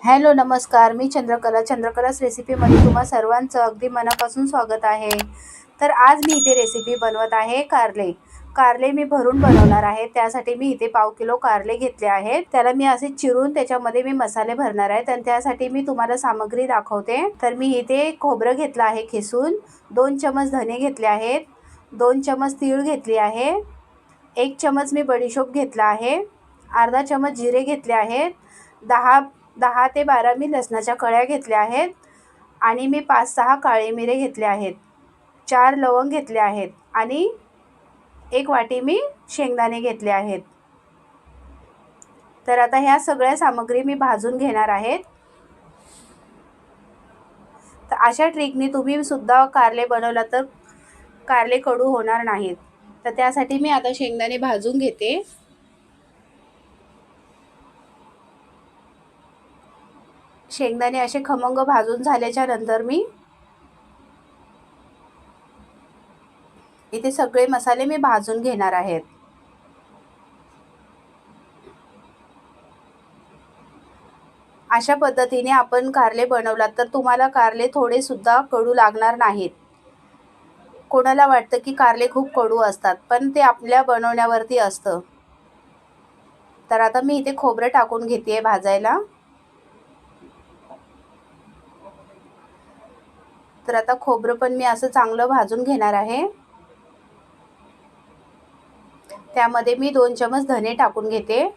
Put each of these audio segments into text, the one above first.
Hello नमस्कार. मी चंद्रकलाच रेसिपीमध्ये तुम्हा सर्वांचं अगदी मनापासून स्वागत आहे. तर आज मी इथे रेसिपी बनवत आहे कारले. कारले मी भरून बनवणार आहे. त्यासाठी मी इथे पाव किलो कारले घेतले आहेत. त्याला मी असे चिरून त्याच्यामध्ये मी मसाले भरणार आहे आणि त्यासाठी मी तुम्हाला सामग्री दाखवते. तर मी इथे खोबरं घेतलं आहे खिसून, 2 चमच धने घेतले आहेत, 2 चमच तीळ घेतली आहे, 1 चमच मी बडीशोप घेतला आहे, अर्धा चमच जिरे घेतले आहेत, 10 ते 12 मी लसणाच्या कळ्या घेतल्या आहेत आणि मी 5-6 काळे मिरे घेतले आहेत, 4 लवंग घेतले आहेत आणि 1 वाटी मी शेंगदाणे घेतले आहेत. तर आता ह्या सगळ्या सामग्री मी भाजून घेणार आहेत. तर अशा ट्रिकनी तुम्ही सुद्धा कारले बनवला तर कारले कडू होणार नाहीत. तर त्यासाठी मी आता शेंगदाणे भाजून घेते. शेंगदाणे असे खमंग भाजून झाल्याच्या नंतर मी इथे सगळे मसाले मी भाजून घेणार आहेत. अशा पद्धतीने आपण कारले बनवलात तर तुम्हाला कारले थोडे सुद्धा कडू लागणार नाहीत. कोणाला वाटतं की कारले खूप कडू असतात, पण ते आपल्या बनवण्यावरती असतं. तर आता मी इथे खोबरं टाकून घेते भाजायला. तर आता खोबरं पण मी असं चांगलं भाजून घेणार आहे. त्यामध्ये मी 2 चमच धने टाकून घेते.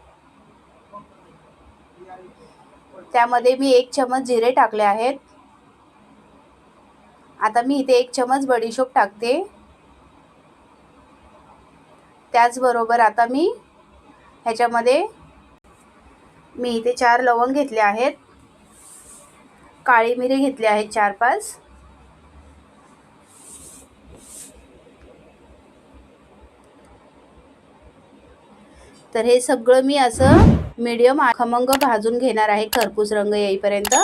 त्यामध्ये मी 1 चमच जिरे टाकले आहेत. आता मी इथे 1 चमच बडीशोप टाकते. त्याचबरोबर आता मी ह्याच्यामध्ये मी इथे 4 लवंग घेतले आहेत, काळी मिरी घेतली आहेत 4-5, तर हे सगळं मी असं मीडियम खमंग भाजून घेणार आहे खरपूस रंग येईपर्यंत.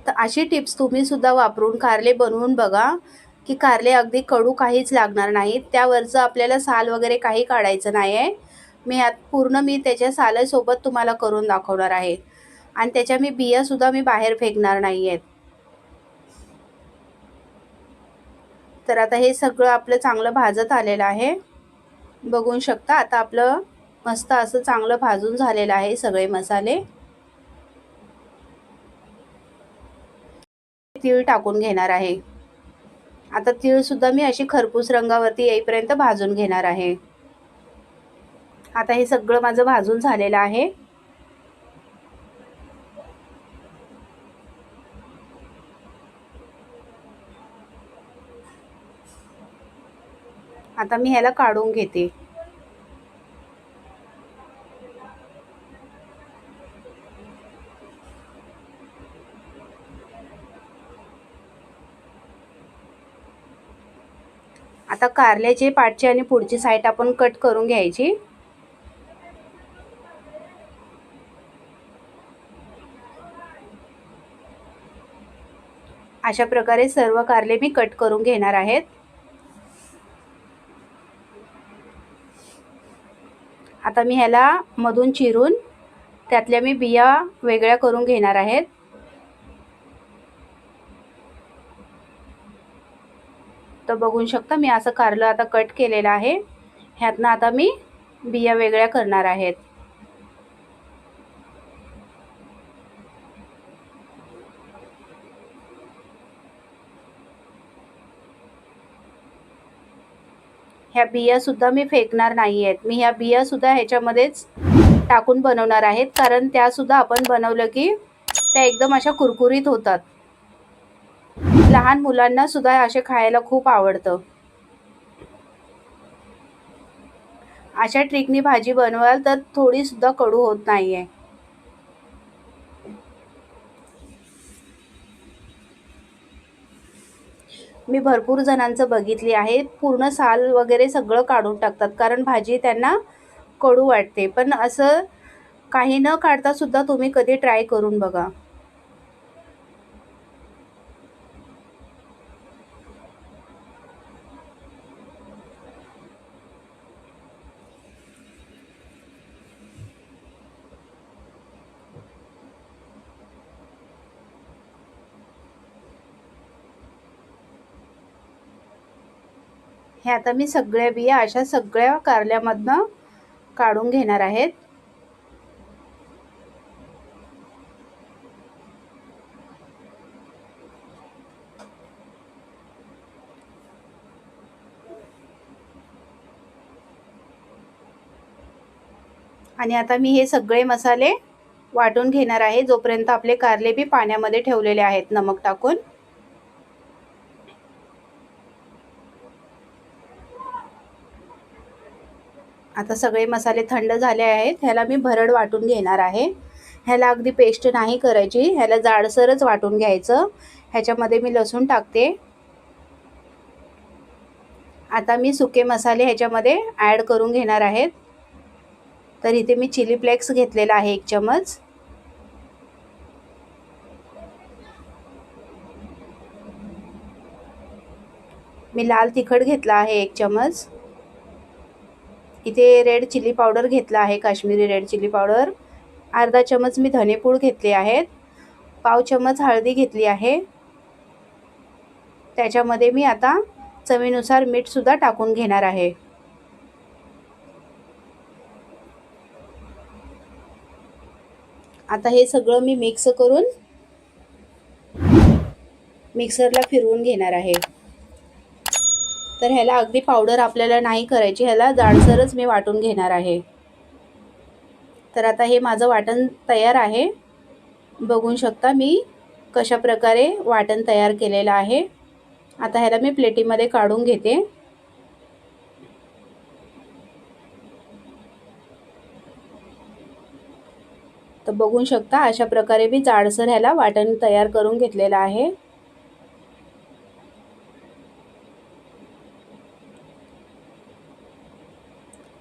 तर अशी टिप्स तुम्ही सुद्धा वापरून कारले बनवून बघा की कारले अगदी कडू काहीच लागणार नाहीत. त्यावरचं आपल्याला साल वगैरे काही काढायचं नाही आहे. मी त्याच्या सालासोबत तुम्हाला करून दाखवणार आहे आणि त्याच्या मी बियासुद्धा मी बाहेर फेकणार नाही आहेत. तर आता हे सगळं आपलं चांगलं भाजत आलेलं आहे. बघू शकता आता आपलं मस्त असं चांगलं भाजून झालेलं आहे सगळे मसाले. तीळ टाकून घेणार आहे. आता तीळ सुद्धा मी अशी खरपूस रंगावरती येईपर्यंत भाजून घेणार आहे. आता हे सगळं माझं भाजून झालेलं आहे. आता मी ह्याला काढून घेते. आता कारल्याचे पाठची आणि पुढची साईड आपण कट करून घ्यायची. अशा प्रकारे सर्व कारले मी कट करून घेणार आहेत. आता मी ह्याला मधून चिरून त्यातल्या मी बिया वेगळ्या करून घेणार आहेत. तर बघू शकता मी असं कारलं आता कट केलेलं आहे. ह्यातनं आता मी बिया वेगळ्या करणार आहेत. ह्या बिया सुद्धा मी फेकणार नाही आहेत. मी ह्या बिया सुद्धा ह्याच्यामध्येच टाकून बनवणार आहेत, कारण त्या सुद्धा आपण बनवलं की त्या एकदम अशा कुरकुरीत होतात. लहान मुलांना सुद्धा असे खायला खूप आवडतं. अशा ट्रिकनी भाजी बनवाल तर थोडी सुद्धा कडू होत नाहीये. मी भरपूर जणांचं बघितले आहे, पूर्ण साल वगैरे सगळं काढून टाकतात, कारण भाजी त्यांना कडू वाटते. पण असं काही न काढता सुद्धा तुम्ही कधी ट्राय करून बघा. हे आता मी सगळ्या बिया अशा सगळ्या कारल्यामधनं काढून घेणार आहेत. आणि आता मी हे सगळे मसाले वाटून घेणार आहे, जोपर्यंत आपले कारले बी पाण्यामध्ये ठेवलेले आहेत नमक टाकून. आता सगळे मसाले थंड झाले आहेत. ह्याला मी भरड वाटून घेणार आहे. ह्याला अगदी पेस्ट नाही करायची, ह्याला जाडसरच वाटून घ्यायचं. ह्याच्यामध्ये मी लसूण टाकते. आता मी सुके मसाले ह्याच्यामध्ये ॲड करून घेणार आहेत. तर इथे मी चिली फ्लेक्स घेतलेला आहे 1 चमच. मी लाल तिखट घेतला आहे 1 चमच. इथे रेड चिली पावडर घेतला आहे, काश्मीरी रेड चिली पावडर. अर्धा चमच मी धनेपूड घेतले आहेत. पाव चमच हळदी घेतली आहे. त्याच्यामध्ये मी आता चवीनुसार मीठ सुद्धा टाकून घेणार आहे. आता हे सगळं मी मिक्स करून मिक्सरला फिरवून घेणार आहे. तर ह्याला अगदी पावडर आपल्याला नाही करायची, ह्याला जाडसरच मी वाटून घेणार आहे. तर आता हे माझं वाटण तयार आहे. बघू शकता मी कशा प्रकारे वाटण तयार केलेलं आहे. आता ह्याला मी प्लेटीमध्ये काढून घेते. तर बघू शकता अशा प्रकारे मी जाडसर ह्याला वाटण तयार करून घेतलेलं आहे.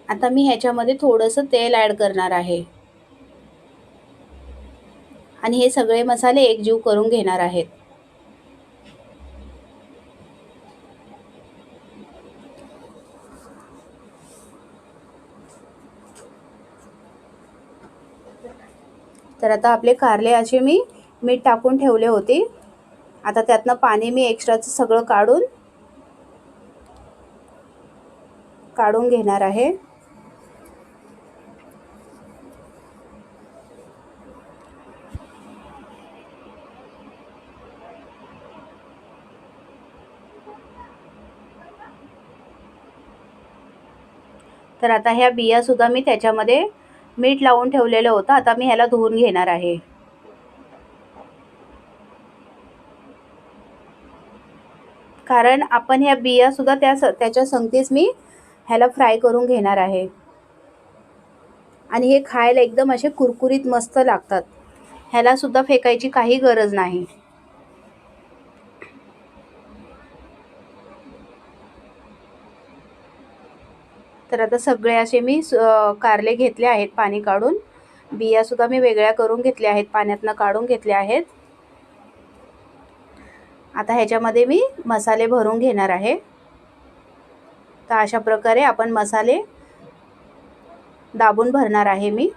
आता मी ह्याच्यामध्ये थोडंसं तेल ॲड करणार आहे आणि हे सगळे मसाले एकजीव करून घेणार आहेत. तर आता आपले कारले असे मी मीठ टाकून ठेवले होते. आता त्यातनं पाणी मी एक्स्ट्राचं सगळं काढून घेणार आहे. तर आता ह्या बिया सुद्धा मी त्याच्यामध्ये मीठ लावून ठेवलेलं होतं. आता मी ह्याला धुवून घेणार आहे. कारण आपण ह्या बिया सुद्धा त्याच्या संगतीच मी ह्याला फ्राय करून घेणार आहे. आणि हे खायला एकदम असे कुरकुरीत मस्त लागतात. ह्याला सुद्धा फेकायची काही गरज नाही. तर आता सगळे असे मी कारले घेतले आहेत पाणी काढून. बिया सुद्धा मी वेगळ्या करून घेतल्या आहेत, पाण्यातनं काढून घेतल्या आहेत. आता ह्याच्यामध्ये मी मसाले भरून घेणार आहे. तर अशा प्रकारे आपण मसाले दाबून भरणार आहे मी.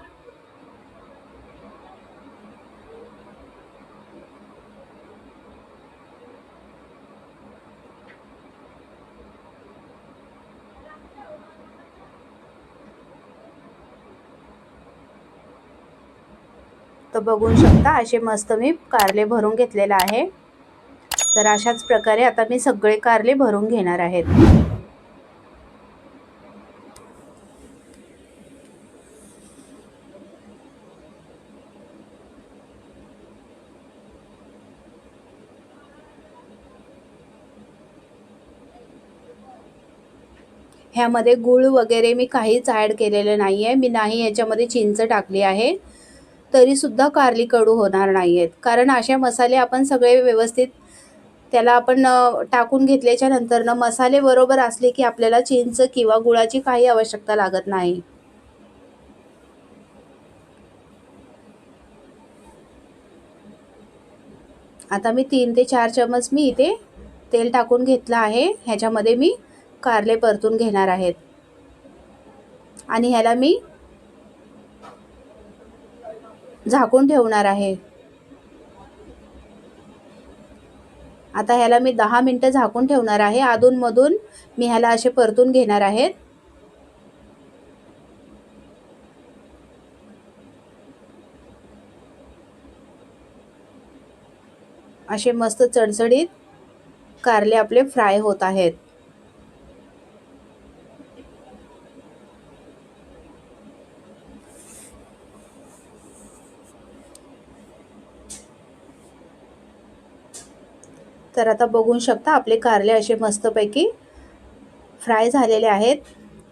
तर बघू शकता असे मस्त मी कारले भरून घेतलेले आहे. तर अशाच प्रकारे आता मी सगळे कारले भरून घेणार आहेत. ह्यामध्ये गूळ वगैरे मी काहीच ॲड केलेलं नाही आहे. मी नाही याच्यामध्ये चिंच टाकली आहे, तरीसुद्धा कारली कडू होणार नाही आहेत. कारण अशा मसाले आपण सगळे व्यवस्थित त्याला आपण टाकून घेतल्याच्या नंतर मसाले बरोबर असले की आपल्याला चिंच किंवा गुळाची काही आवश्यकता लागत नाही. आता मी 3 ते 4 चमच मी इथे तेल टाकून घेतलं आहे. ह्याच्यामध्ये मी कारले परतून घेणार आहेत आणि ह्याला मी झाकून ठेवणार आहे. आता ह्याला मी 10 मिनटं झाकून ठेवणार आहे. अधूनमधून मी ह्याला असे परतून घेणार आहेत. असे मस्त चणचणीत कारले आपले फ्राय होत आहेत. तर आता बघू शकता आपले कारले असे मस्तपैकी फ्राय झालेले आहेत.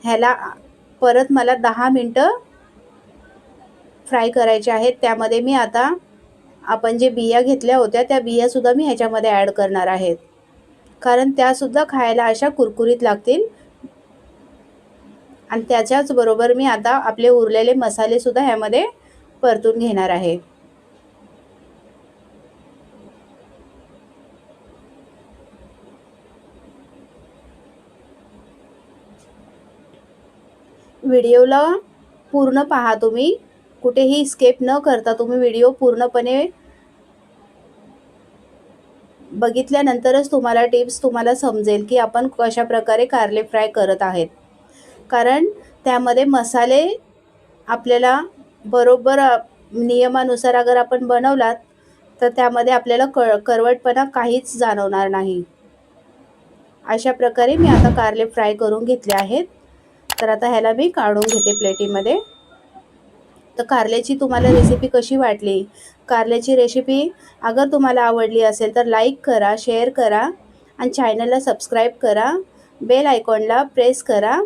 ह्याला परत मला 10 मिनटं फ्राय करायचे आहेत. त्यामध्ये मी आता आपण जे बिया घेतल्या होत्या त्या बियासुद्धा मी ह्याच्यामध्ये ॲड करणार आहेत, कारण त्यासुद्धा खायला अशा कुरकुरीत लागतील. आणि त्याच्याच बरोबर मी आता आपले उरलेले मसालेसुद्धा ह्यामध्ये परतून घेणार आहे. व्हिडिओला पूर्ण पहा तुम्ही, कुठेही स्किप न करता तुम्ही व्हिडिओ पूर्णपणे बघितल्यानंतरच तुम्हाला टिप्स तुम्हाला समजेल की आपण कशा प्रकारे कारले फ्राय करत आहेत. कारण त्यामध्ये मसाले आपल्याला बरोबर नियमानुसार अगर आपण बनवलात तर त्यामध्ये आपल्याला करवटपणा काहीच जाणवणार नाही. अशा प्रकारे मी आता कारले फ्राय करून घेतले आहेत. तर आता ह्याला मी काढून घेते प्लेटीमध्ये. तर कारल्याची तुम्हाला रेसिपी कशी वाटली? कारल्याची रेसिपी अगर तुम्हाला आवडली असेल तर लाईक करा, शेअर करा आणि चॅनलला सबस्क्राईब करा. बेल आयकॉनला प्रेस करा.